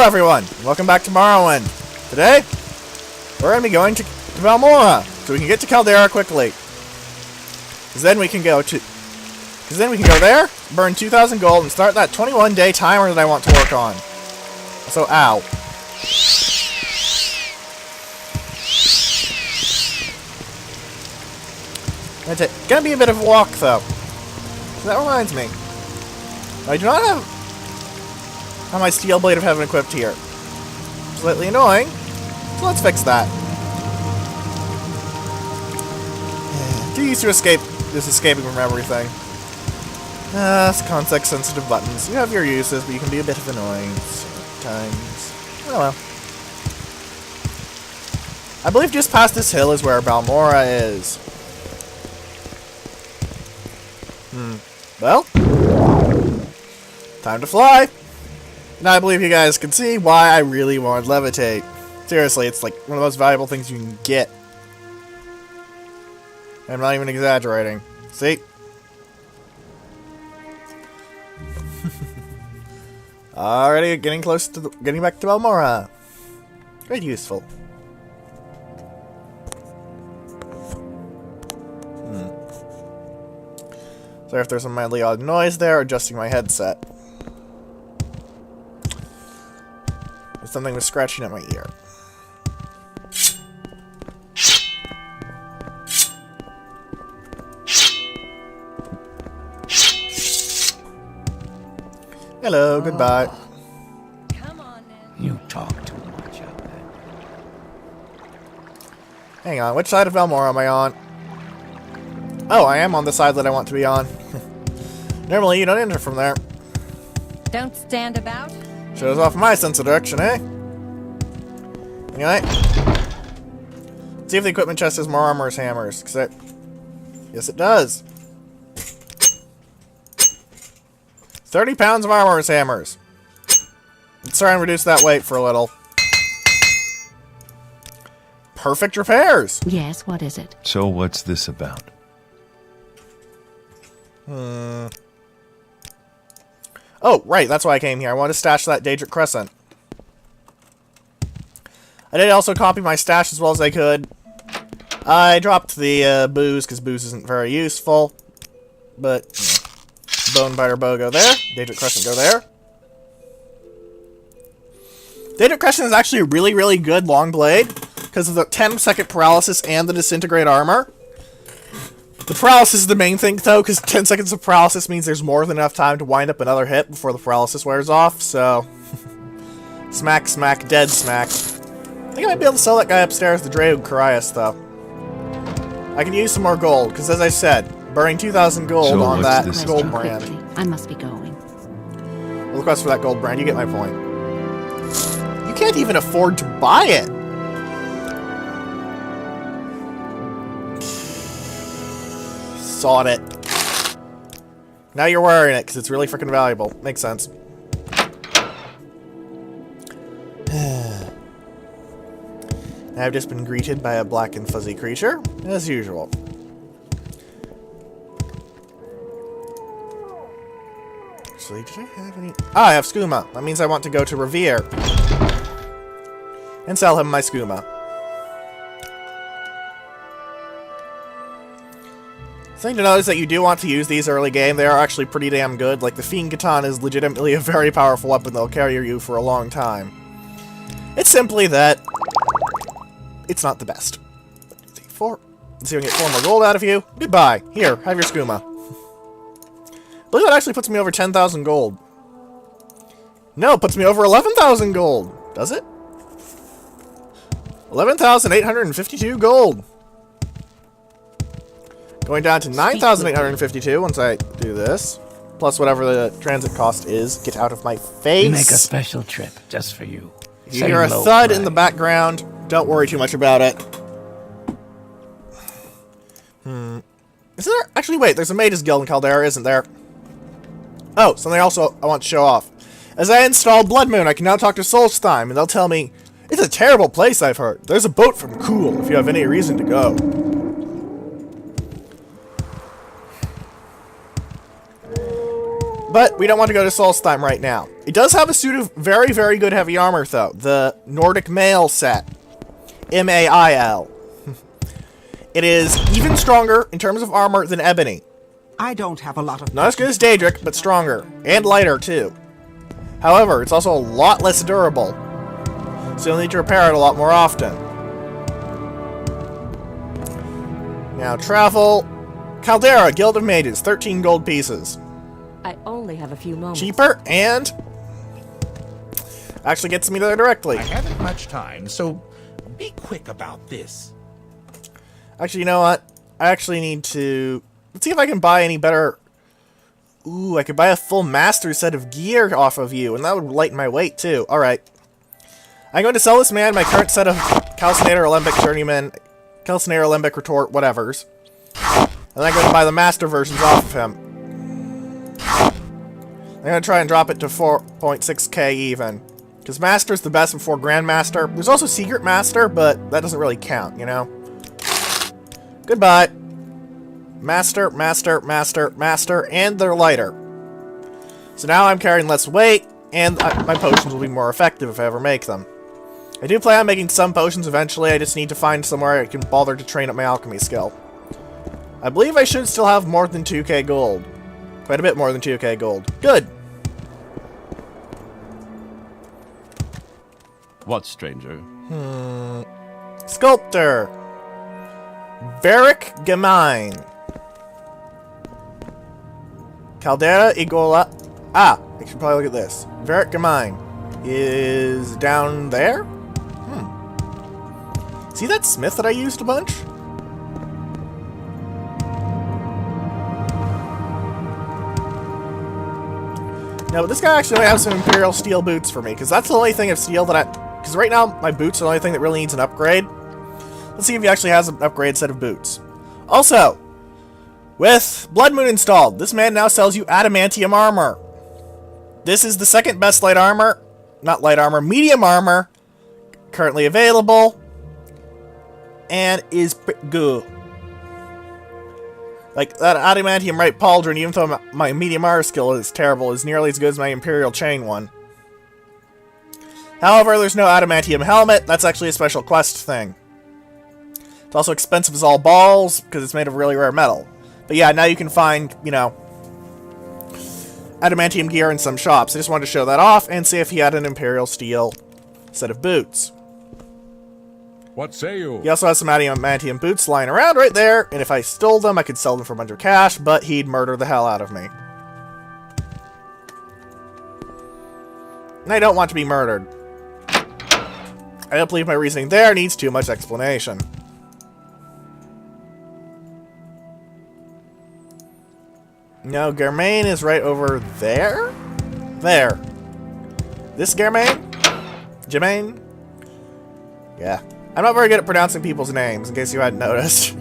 everyone, welcome back to Morrowind. Today, we're going to be going to Valmora, so we can get to Caldera quickly. Because then we can go there, burn 2,000 gold, and start that 21-day timer that I want to work on. So, ow. It's gonna be a bit of a walk, though. So that reminds me. I do not have my Steel Blade of Heaven equipped here. Slightly annoying, so let's fix that. Too used to escaping from everything. Context-sensitive buttons. You have your uses, but you can be a bit of annoying sometimes. Oh well. I believe just past this hill is where Valmora is. Well, time to fly. Now I believe you guys can see why I really want to levitate. Seriously, it's like one of the most valuable things you can get. I'm not even exaggerating. See? Already getting close to getting back to Valmora. Very useful. Sorry if there's some mildly odd noise there, adjusting my headset. Something was scratching at my ear. Hello, goodbye. Come on in. You talk too much out there. Hang on, which side of Valmora am I on? Oh, I am on the side that I want to be on. Normally, you don't enter from there. Don't stand about. Shows off my sense of direction, eh? Anyway. See if the equipment chest has more armor as hammers. Yes, it does. 30 pounds of armor as hammers. Let's try and reduce that weight for a little. Perfect repairs! Yes, what is it? So what's this about? Oh, right, that's why I came here. I wanted to stash that Daedra Crescent. I did also copy my stash as well as I could. I dropped the booze, because booze isn't very useful. But, you know, Bonebiter Bow go there. Daedra Crescent go there. Daedra Crescent is actually a really, really good long blade, because of the 10-second paralysis and the disintegrate armor. The paralysis is the main thing, though, because 10 seconds of paralysis means there's more than enough time to wind up another hit before the paralysis wears off, so... Smack, smack, dead smack. I think I might be able to sell that guy upstairs, the Drayug Carias, though. I can use some more gold, because as I said, burning 2,000 gold on that Goldbrand. I must be going. We'll request for that Goldbrand, you get my point. You can't even afford to buy it! Sawed it. Now you're wearing it, because it's really freaking valuable. Makes sense. I've just been greeted by a black and fuzzy creature, as usual. Actually, did I have any... Ah, I have skooma. That means I want to go to Revere. And sell him my skooma. Thing to note is that you do want to use these early game. They are actually pretty damn good. Like, the Fiend Katana is legitimately a very powerful weapon that'll carry you for a long time. It's simply that it's not the best. Let's see if we can get 4 more gold out of you. Goodbye. Here, have your skooma. I believe that actually puts me over 10,000 gold. No, it puts me over 11,000 gold. Does it? 11,852 gold. Going down to 9,852 once I do this. Plus whatever the transit cost is. Get out of my face. Make a special trip just for you. If you hear a thud in the background, don't worry too much about it. Is there... Actually, wait. There's a Mages Guild in Caldera, isn't there? Oh, something else I want to show off. As I install Blood Moon, I can now talk to Solstheim, and they'll tell me, it's a terrible place, I've heard. There's a boat from Cool, if you have any reason to go. But we don't want to go to Solstheim right now. It does have a suit of very, very good heavy armor, though. The Nordic Mail set. M-A-I-L. It is even stronger in terms of armor than Ebony. I don't have a lot of... Not as good as Daedra, but stronger. And lighter, too. However, it's also a lot less durable. So you'll need to repair it a lot more often. Now, travel. Caldera, Guild of Mages, 13 gold pieces. I only have a few moments. Cheaper, and actually gets me there directly. I haven't much time, so be quick about this. Actually, you know what? I actually need to... Let's see if I can buy any better... Ooh, I could buy a full master set of gear off of you, and that would lighten my weight, too. Alright. I'm going to sell this man my current set of Calcinator Alembic Journeyman, Calcinator Alembic Retort, whatevers. And then I'm going to buy the master versions off of him. I'm going to try and drop it to 4.6k even. Because Master's the best before Grandmaster. There's also Secret Master, but that doesn't really count, you know? Goodbye. Master, Master, Master, Master, and they're lighter. So now I'm carrying less weight, and my potions will be more effective if I ever make them. I do plan on making some potions eventually, I just need to find somewhere I can bother to train up my alchemy skill. I believe I should still have more than 2k gold. Quite a bit more than 2k gold. Good! What, stranger? Sculptor! Varric Gemine. Caldera Igola. Ah, I should probably look at this. Varric Gemine is down there? See that smith that I used a bunch? No, but this guy actually might have some Imperial Steel boots for me, because that's the only thing of steel that I... Because right now, my boots are the only thing that really needs an upgrade. Let's see if he actually has an upgrade set of boots. Also, with Blood Moon installed, this man now sells you adamantium armor. This is the second best light armor, not light armor, medium armor, currently available, and is pretty good. Like, that adamantium right pauldron, even though my medium armor skill is terrible, is nearly as good as my Imperial Chain one. However, there's no adamantium helmet, that's actually a special quest thing. It's also expensive as all balls, because it's made of really rare metal. But yeah, now you can find, you know, adamantium gear in some shops. I just wanted to show that off and see if he had an Imperial Steel set of boots. What say you? He also has some adamantium boots lying around right there, and if I stole them, I could sell them for a bunch of cash, but he'd murder the hell out of me. And I don't want to be murdered. I don't believe my reasoning there needs too much explanation. No, Germain is right over there? There. This Germain? Germain? Yeah. I'm not very good at pronouncing people's names, in case you hadn't noticed.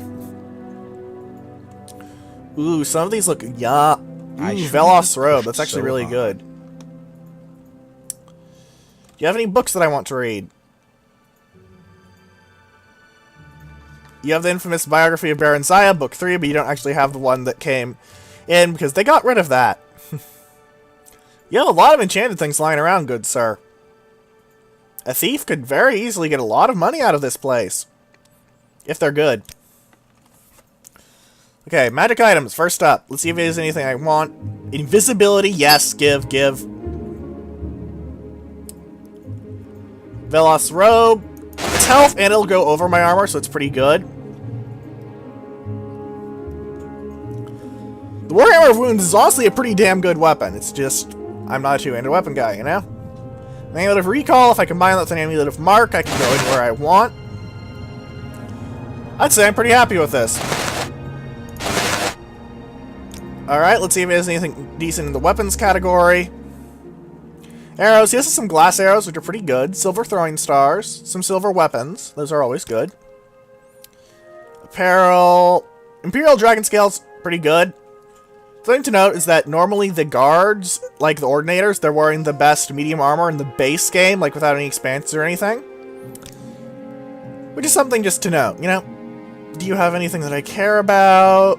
Ooh, some of these look... Yeah. Ooh, Velos Robe. That's actually really good. Do you have any books that I want to read? You have the infamous biography of Baron Zaya, book 3, but you don't actually have the one that came in, because they got rid of that. You have a lot of enchanted things lying around, good sir. A thief could very easily get a lot of money out of this place. If they're good. Okay, magic items, first up. Let's see if there's anything I want. Invisibility, yes, give. Velos Robe. It's health, and it'll go over my armor, so it's pretty good. The Warhammer of Wounds is honestly a pretty damn good weapon. It's just, I'm not a two-handed weapon guy, you know? Amulet of Recall, if I combine that with an Amulet of Mark, I can go anywhere I want. I'd say I'm pretty happy with this. Alright, let's see if there's anything decent in the weapons category. Arrows, he has some glass arrows, which are pretty good. Silver throwing stars, some silver weapons, those are always good. Apparel, Imperial Dragon Scales, pretty good. Thing to note is that normally the guards, like the Ordinators, they're wearing the best medium armor in the base game, like without any expansions or anything. Which is something just to note, you know? Do you have anything that I care about?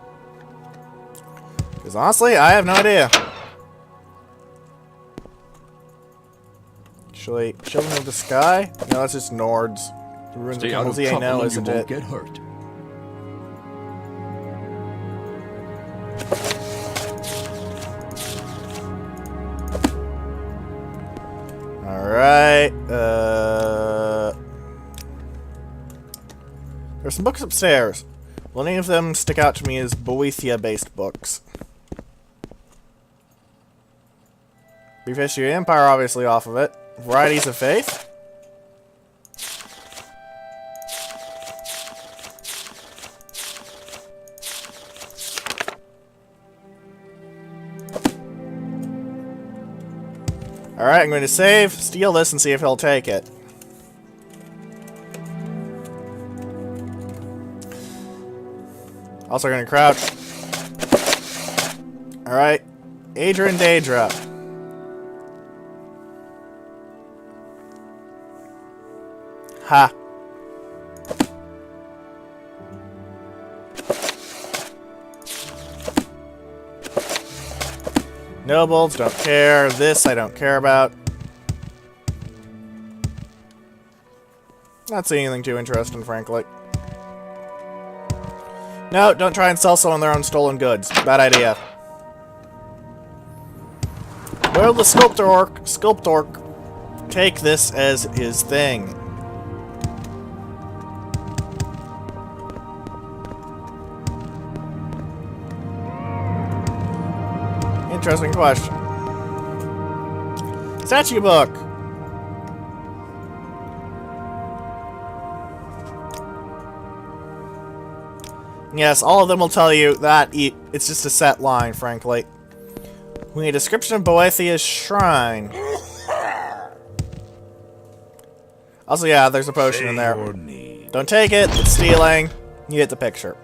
Because honestly, I have no idea. Actually, Children of the Sky? No, that's just Nords. The Ruins Stay of out of Calzi, I trouble know, and isn't you won't it? get hurt. Alright, there's some books upstairs. Well, any of them stick out to me as Boethia-based books. Brief History of the Empire, obviously off of it. Varieties of Faith. Alright, I'm going to save, steal this, and see if he'll take it. Also going to crouch. Alright. Daedra and Daedra. Ha. Nobles, don't care. This I don't care about. Not seeing anything too interesting, frankly. No, don't try and sell someone their own stolen goods. Bad idea. Will the sculptor take this as his thing? Interesting question. Statue book. Yes, all of them will tell you that it's just a set line, frankly. We need a description of Boethia's shrine. Also, yeah, there's a potion in there. Don't take it, it's stealing. You get the picture.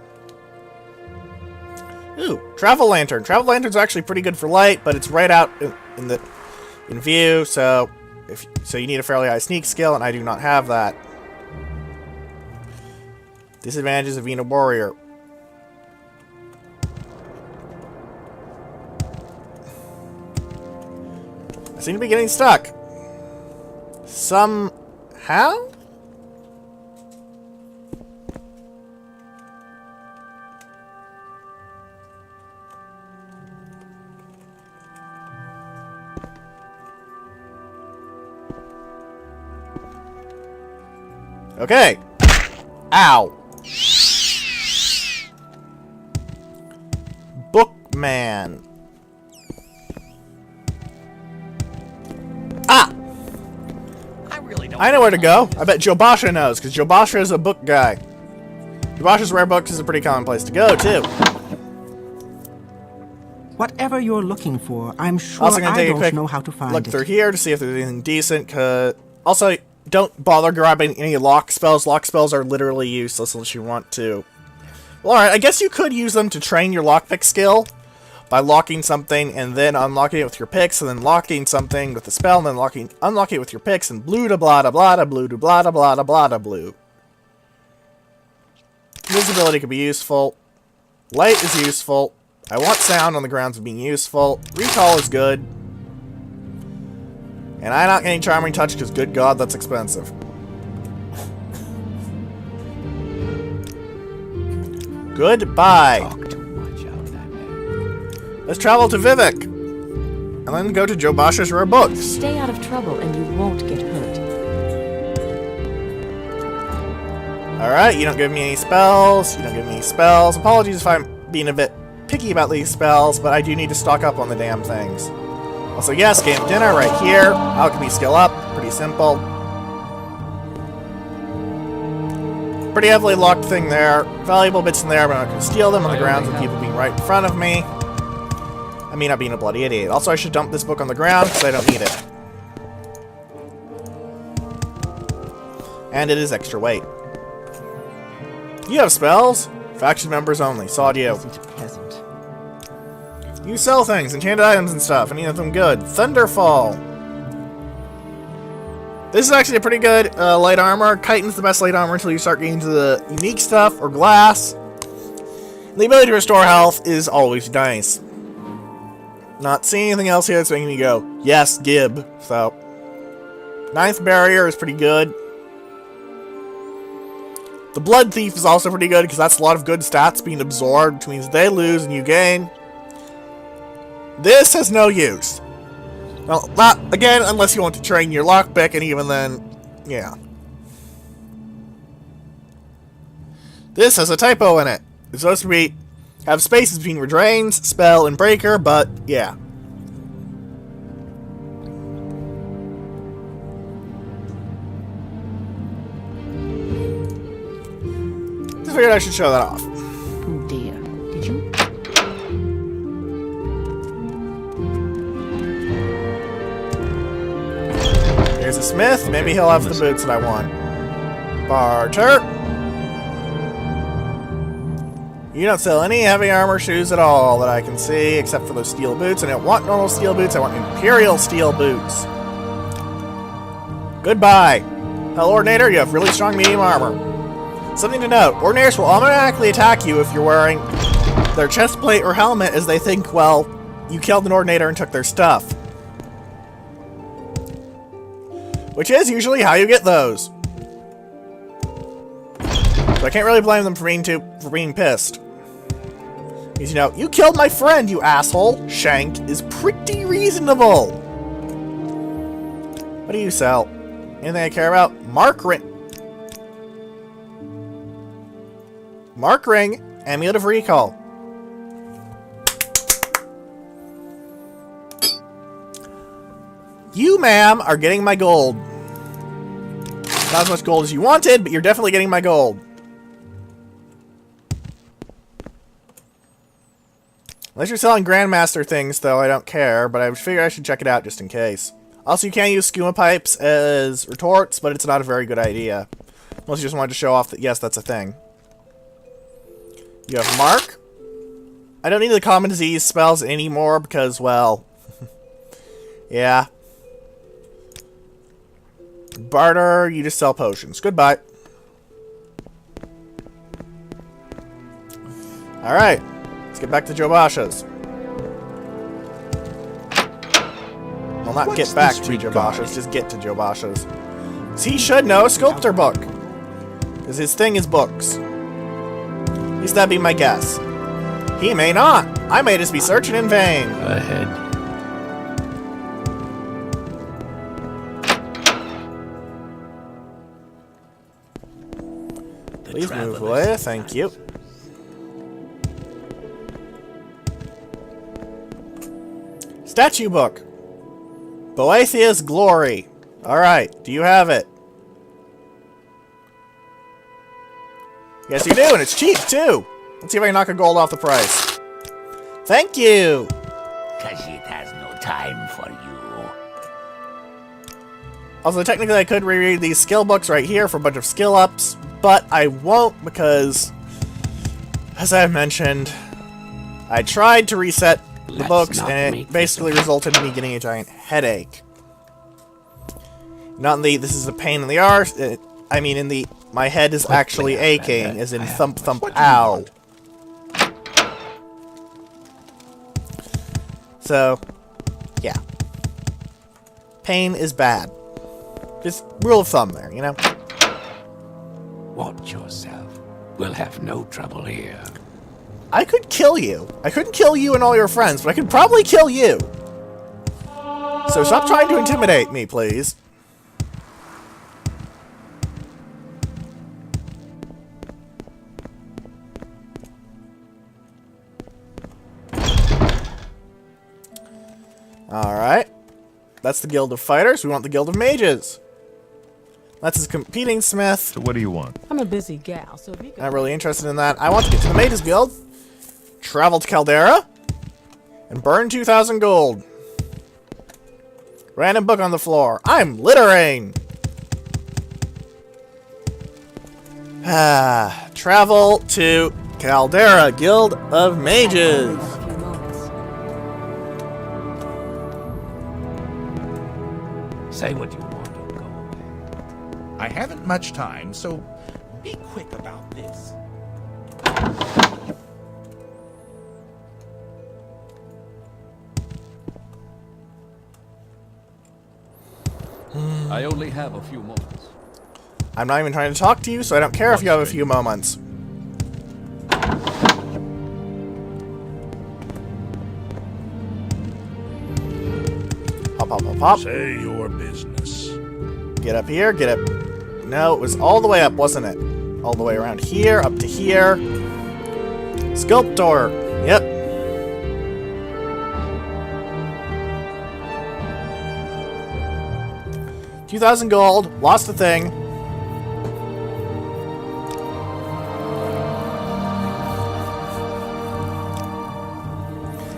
Ooh, travel lantern. Travel lantern's actually pretty good for light, but it's right out in view, so you need a fairly high sneak skill, and I do not have that. Disadvantages of being a warrior. I seem to be getting stuck. Somehow? Okay. Ow. Bookman. Ah! I know where to go. I bet Jobasha knows, because Jobasha is a book guy. Jobasha's Rare Books is a pretty common place to go, too. Whatever you're looking for, I'm sure Also gonna I take a don't quick know how to find look it. through here to see if there's anything decent, also, don't bother grabbing any lock spells. Lock spells are literally useless unless you want to. Well, alright, I guess you could use them to train your lockpick skill by locking something and then unlocking it with your picks, and then locking something with the spell, and then unlocking it with your picks, and blue da blah da blah da blue da blah da blah da blah da blue. Invisibility could be useful. Light is useful. I want sound on the grounds of being useful. Recall is good. And I'm not getting Charming Touch because, good God, that's expensive. Goodbye. Talk too much out that man. Let's travel to Vivek. And then go to Jobasha's Rare Books. Stay out of trouble and you won't get hurt. Alright, you don't give me any spells. You don't give me any spells. Apologies if I'm being a bit picky about these spells, but I do need to stock up on the damn things. Also, yes, game dinner right here. Alchemy skill up. Pretty simple. Pretty heavily locked thing there. Valuable bits in there, but I'm not going to steal them on the grounds of people being right in front of me. I mean, not being a bloody idiot. Also, I should dump this book on the ground because I don't need it. And it is extra weight. You have spells? Faction members only. Sawed you. Isn't pleasant. You sell things, enchanted items and stuff. Any of them good. Thunderfall. This is actually a pretty good light armor. Chitin's the best light armor until you start getting to the unique stuff or glass. The ability to restore health is always nice. Not seeing anything else here that's making me go, yes, Gib. So, 9th barrier is pretty good. The Blood Thief is also pretty good because that's a lot of good stats being absorbed, which means they lose and you gain. This has no use. Well, not, again, unless you want to train your lockpick, and even then, yeah. This has a typo in it. It's supposed to have spaces between Redrains, Spell, and Breaker, but, yeah. Just figured I should show that off. Dear, did you? Here's a smith. Maybe he'll have the boots that I want. Barter. You don't sell any heavy armor shoes at all that I can see, except for those steel boots. I don't want normal steel boots. I want imperial steel boots. Goodbye. Hell, Ordinator, you have really strong medium armor. Something to note, Ordinators will automatically attack you if you're wearing their chest plate or helmet, as they think, well, you killed an Ordinator and took their stuff. Which is usually how you get those. So I can't really blame them for being pissed. Because, you know, you killed my friend, you asshole. Shank is pretty reasonable. What do you sell? Anything I care about? Mark Ring. Mark Ring, Amulet of Recall. You, ma'am, are getting my gold. Not as much gold as you wanted, but you're definitely getting my gold. Unless you're selling Grandmaster things, though, I don't care, but I figure I should check it out just in case. Also, you can use skooma pipes as retorts, but it's not a very good idea. Unless you just wanted to show off that, yes, that's a thing. You have Mark. I don't need the common disease spells anymore because, well... yeah. Barter, you just sell potions. Goodbye. Alright. Let's get back to Jobasha's. Well, not get back to Jobasha's, just get to Jobasha's. He should know a sculptor book. Because his thing is books. At least that'd be my guess. He may not. I may just be searching in vain. Ahead. Please move away, thank you. Statue book. Boethia's Glory. Alright, do you have it? Yes, you do, and it's cheap, too. Let's see if I can knock a gold off the price. Thank you! Khajiit has no time for you. Also, technically, I could reread these skill books right here for a bunch of skill ups, but I won't because, as I've mentioned, I tried to reset the books, and it basically resulted in me getting a giant headache. Not in the, this is a pain in the arse, I mean in the, my head is actually aching, as in thump thump ow. So, yeah. Pain is bad. Just rule of thumb there, you know? Watch yourself. We'll have no trouble here. I could kill you. I couldn't kill you and all your friends, but I could probably kill you. So stop trying to intimidate me, please. Alright. That's the Guild of Fighters. We want the Guild of Mages. That's his competing smith. So what do you want? I'm a busy gal, so if you could... Not really interested in that. I want to get to the Mages Guild, travel to Caldera, and burn 2,000 gold. Random book on the floor. I'm littering! Travel to Caldera, Guild of Mages. A few moments. Say what you want or go away. I haven't much time, so be quick about this. I only have a few moments. I'm not even trying to talk to you, so I don't care if you have a few moments. Hop, hop, hop, hop. Say your business. Get up here, get up. No, it was all the way up, wasn't it? All the way around here, up to here. Sculptor. Yep. $2,000 gold. Lost the thing.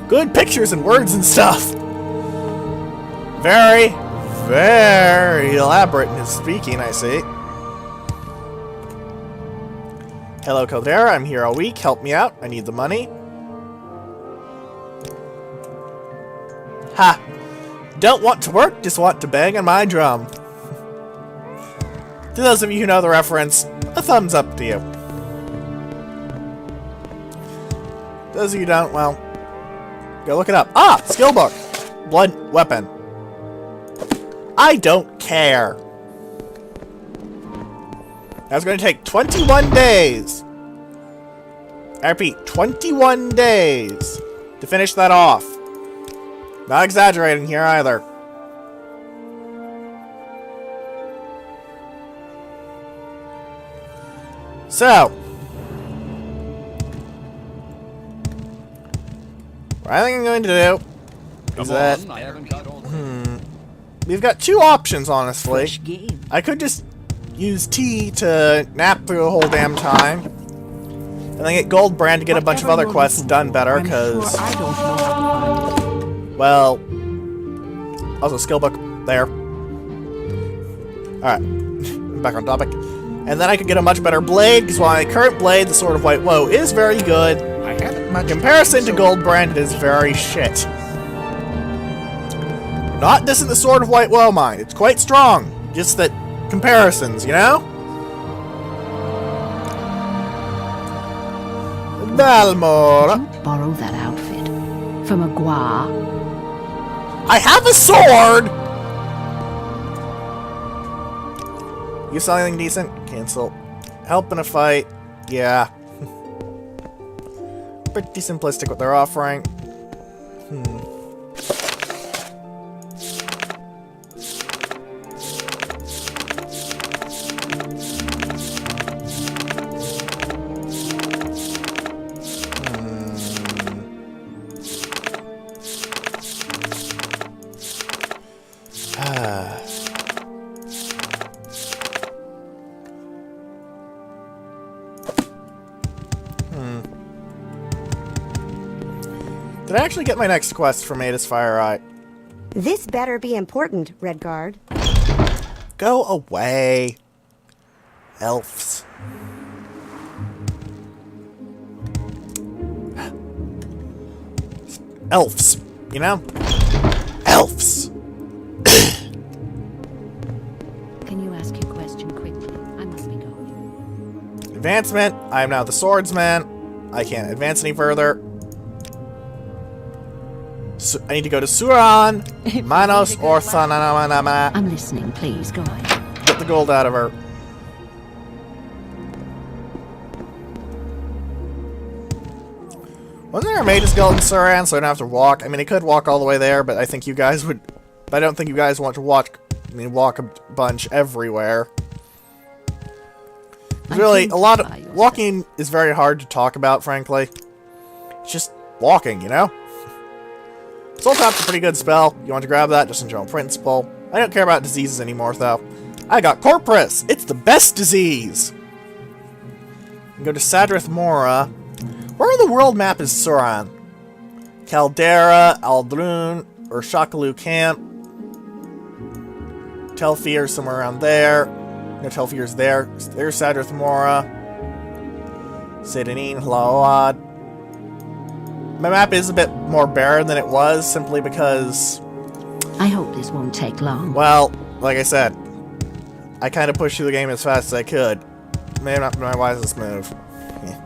Good pictures and words and stuff. Very, very elaborate in his speaking, I see. Hello, Daedra. I'm here all week. Help me out. I need the money. Ha! Don't want to work, just want to bang on my drum. To those of you who know the reference, a thumbs up to you. Those of you who don't, well, go look it up. Ah! Skill book. Blood weapon. I don't care. That's going to take 21 days. I repeat, 21 days to finish that off. Not exaggerating here either. So, what I think I'm going to do is that I haven't got all we've got two options, honestly. Fresh game. I could just use T to nap through the whole damn time, and then get Goldbrand to get a bunch of other quests done better, I'm because, sure I don't know how to find it. well, also skill book there. Alright, back on topic. And then I could get a much better blade, because while my current blade, the Sword of White Woe, is very good, I haven't much in comparison time, to Goldbrand, it is very shit. Not dissing the Sword of White Woe, mind. It's quite strong. Just that comparisons, you know? Balmora. Did you borrow that outfit from a Gua? I have a sword! You saw anything decent? Cancel. Help in a fight? Yeah. Pretty simplistic what they're offering. Did I actually get my next quest from Ada's Fire Eye? This better be important, Redguard. Go away. Elves. Elves, you know? Elves! Can you ask your question quickly? I must be going. Advancement. I am now the swordsman. I can't advance any further. I need to go to Suran, Manos, or Thananamana. I'm listening, please, go on. Get the gold out of her. Wasn't there a mage's guild in Suran, so I don't have to walk? I mean, I could walk all the way there, but I think you guys would... But I don't think you guys want to walk a bunch everywhere. Really, a lot of... Walking is very hard to talk about, frankly. It's just walking, you know? Soul Tap's a pretty good spell. You want to grab that just in general principle. I don't care about diseases anymore, though. I got Corpus! It's the best disease! Go to Sadrith Mora. Where on the world map is Suran? Caldera, Aldrun, or Shakalu Camp. Telfir somewhere around there. No, Telfir's there. There's Sadrith Mora. Sedanin, Hlaoad. My map is a bit more barren than it was, simply because... I hope this won't take long. Well, like I said, I kind of pushed through the game as fast as I could. Maybe not my wisest move. Yeah.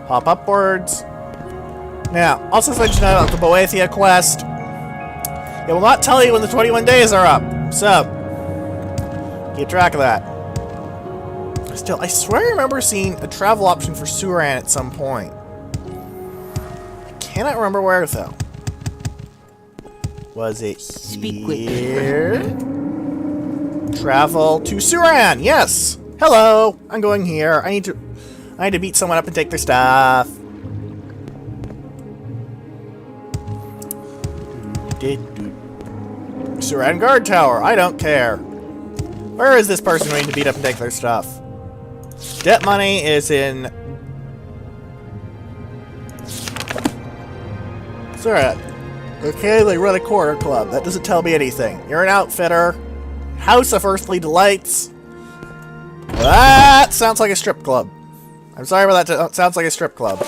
Hop upwards. Now, also to let you know about the Boethia quest. It will not tell you when the 21 days are up. So, keep track of that. Still, I swear I remember seeing a travel option for Suran at some point. I cannot remember where, though. Was it Speak here? Travel to Suran. Yes. Hello. I'm going here. I need to beat someone up and take their stuff. Suran guard tower. I don't care. Where is this person going to beat up and take their stuff? Debt money is in Suran. Okay, they run a corner club. That doesn't tell me anything. You're an outfitter. House of Earthly Delights. That sounds like a strip club. I'm sorry, but that sounds like a strip club.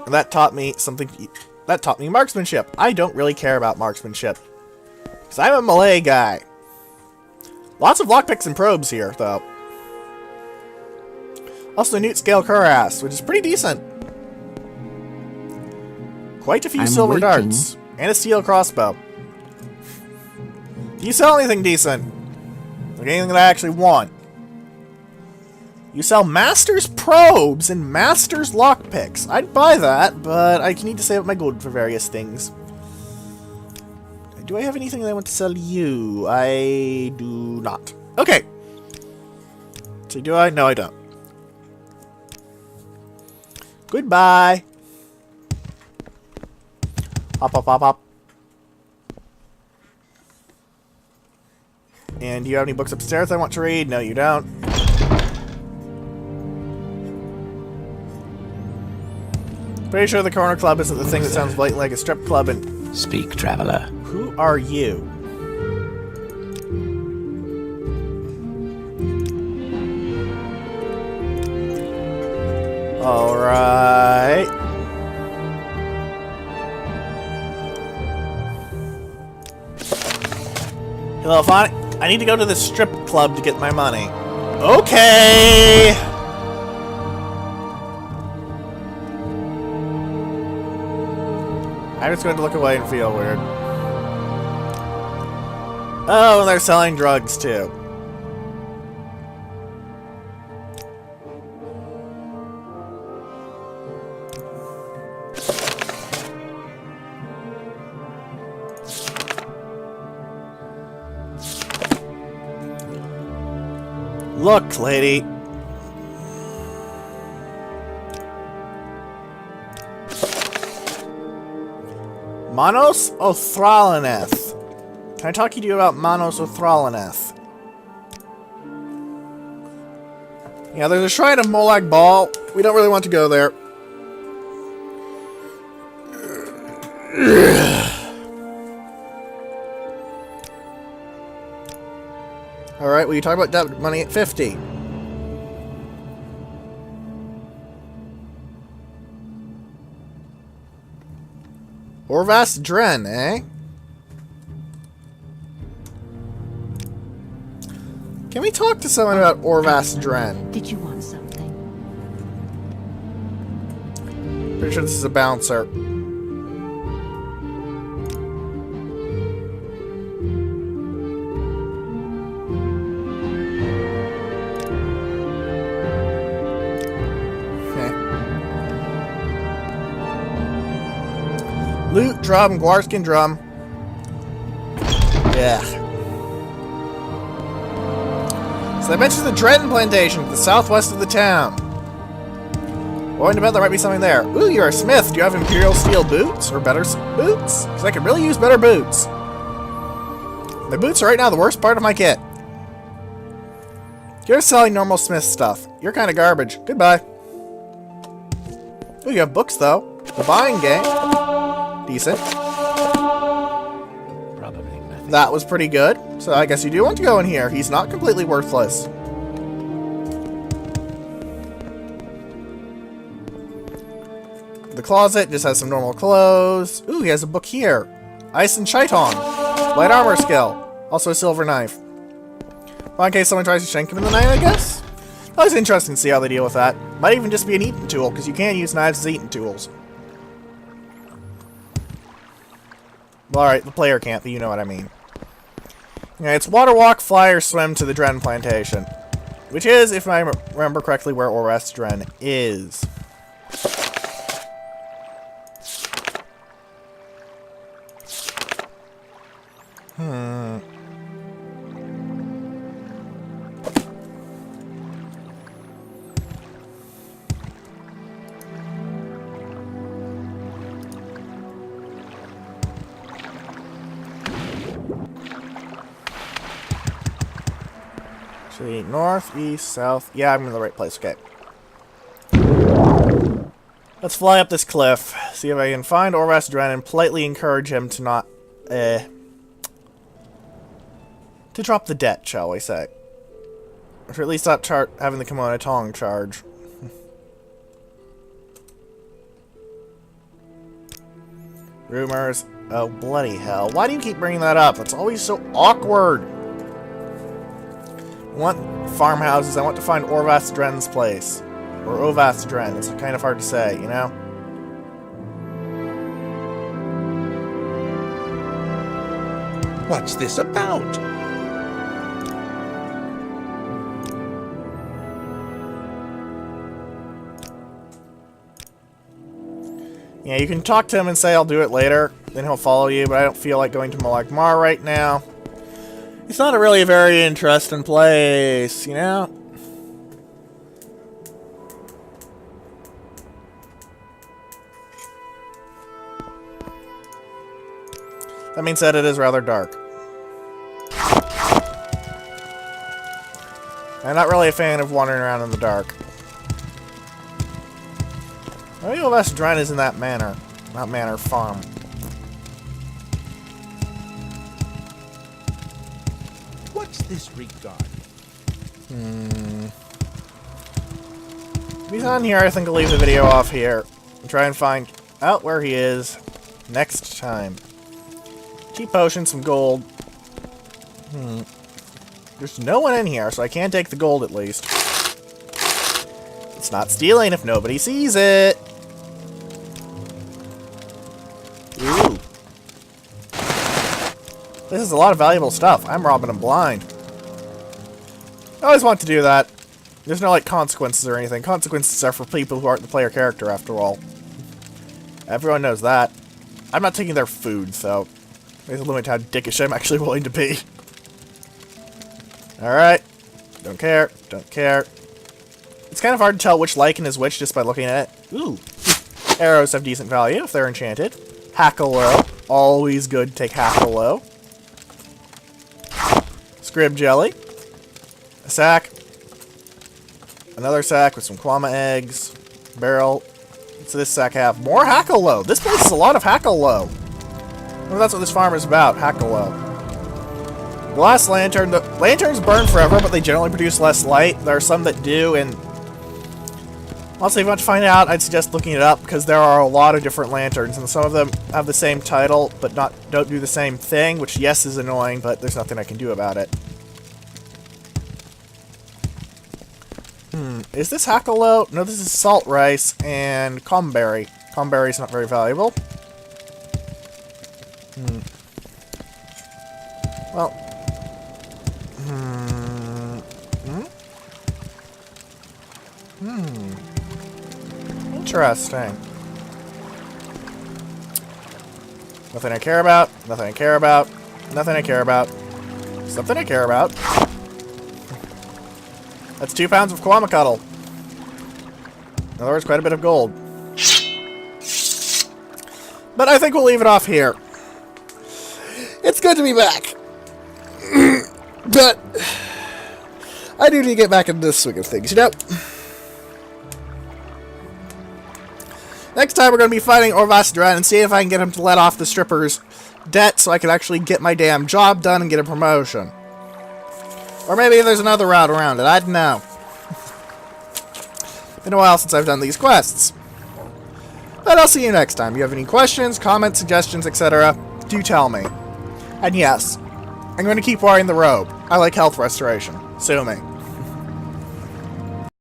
And that taught me something. That taught me marksmanship. I don't really care about marksmanship. Because I'm a melee guy. Lots of lockpicks and probes here, though. Also, Newt Scale Cuirass, which is pretty decent. Quite a few silver darts. And a steel crossbow. Do you sell anything decent? Like anything that I actually want? You sell Master's Probes and Master's Lockpicks. I'd buy that, but I need to save up my gold for various things. Do I have anything that I want to sell you? I do not. Okay. So do I? No, I don't. Goodbye. Hop, hop, hop, hop. And do you have any books upstairs I want to read? No, you don't. Pretty sure the corner club isn't the thing that sounds blatantly like a strip club. And Speak, traveler. who are you? All right. Hello, Phonic. I need to go to the strip club to get my money. Okay. I'm just going to look away and feel weird. Oh, and they're selling drugs too. Look, lady. Manos Othralineth. Can I talk to you about Manos Othralineth? Yeah, there's a shrine of Molag Bal. We don't really want to go there. Alright, well, you talk about debt money at 50. Orvas Dren, eh? Can we talk to someone about Orvas Dren? Did you want something? Pretty sure this is a bouncer. Loot, drum, Gwarskin drum. Yeah. So I mentioned the Drenton Plantation to the southwest of the town. Going to bet there might be something there. Ooh, you're a smith. Do you have Imperial steel boots? Or better boots? Because I could really use better boots. My boots are right now the worst part of my kit. You're selling normal smith stuff. You're kind of garbage. Goodbye. Ooh, you have books, though. The buying game. Decent. Probably nothing. That was pretty good. So I guess you do want to go in here. He's not completely worthless. The closet just has some normal clothes. Ooh, he has a book here. Ice and Chiton. Light armor skill. Also a silver knife. Well, in case someone tries to shank him in the night, I guess? Always interesting to see how they deal with that. Might even just be an eating tool, because you can use knives as eating tools. Well, alright, the player can't, but you know what I mean. Yeah, it's water walk, fly, or swim to the Dren plantation. Which is, if I remember correctly, where Orvas Dren is. Actually, north, east, south. Yeah, I'm in the right place. Okay. Let's fly up this cliff. See if I can find Orvas Dren and politely encourage him to not, to drop the debt, shall we say. Or at least stop having the Kimono Tong charge. Rumors. Oh, bloody hell. Why do you keep bringing that up? It's always so awkward. I want farmhouses. I want to find Orvas Dren's place. Or Ovas Dren. It's kind of hard to say, you know? What's this about? Yeah, you can talk to him and say I'll do it later. Then he'll follow you, but I don't feel like going to Malak Mar right now. It's not really a very interesting place, you know? That being said, it is rather dark. I'm not really a fan of wandering around in the dark. Maybe Orvas Dren is in that manor. Not manor, farm. What's this regard? If he's on here, I think I'll leave the video off here. And try and find out where he is next time. Cheap potion, some gold. There's no one in here, so I can't take the gold at least. It's not stealing if nobody sees it. Ooh. This is a lot of valuable stuff. I'm robbing him blind. I always want to do that. There's no, like, consequences or anything. Consequences are for people who aren't the player character, after all. Everyone knows that. I'm not taking their food, so there's a limit to how dickish I'm actually willing to be. Alright. Don't care. Don't care. It's kind of hard to tell which lichen is which just by looking at it. Ooh. Arrows have decent value if they're enchanted. Hackalow. Always good to take Hackalow. Scrib jelly. A sack. Another sack with some Kwama eggs. Barrel. What's this sack have? More Hackalow. This place is a lot of Hackalow. Well, that's what this farm is about. Hackalow. Glass lantern. The lanterns burn forever, but they generally produce less light. There are some that do, and also, if you want to find out, I'd suggest looking it up, because there are a lot of different lanterns, and some of them have the same title, but don't do the same thing, which, yes, is annoying, but there's nothing I can do about it. Is this Hackalow? No, this is salt rice and comberry. Comberry's not very valuable. Well. Interesting. Nothing I care about. Nothing I care about. Nothing I care about. Something I care about. That's 2 pounds of Kwamacuddle. In other words, quite a bit of gold. But I think we'll leave it off here. It's good to be back. But I do need to get back into the swing of things, you know? Next time we're going to be fighting Orvas Dren and see if I can get him to let off the stripper's debt so I can actually get my damn job done and get a promotion. Or maybe there's another route around it, I don't know. Been a while since I've done these quests. But I'll see you next time. If you have any questions, comments, suggestions, etc., do tell me. And yes, I'm going to keep wearing the robe. I like health restoration. Sue me.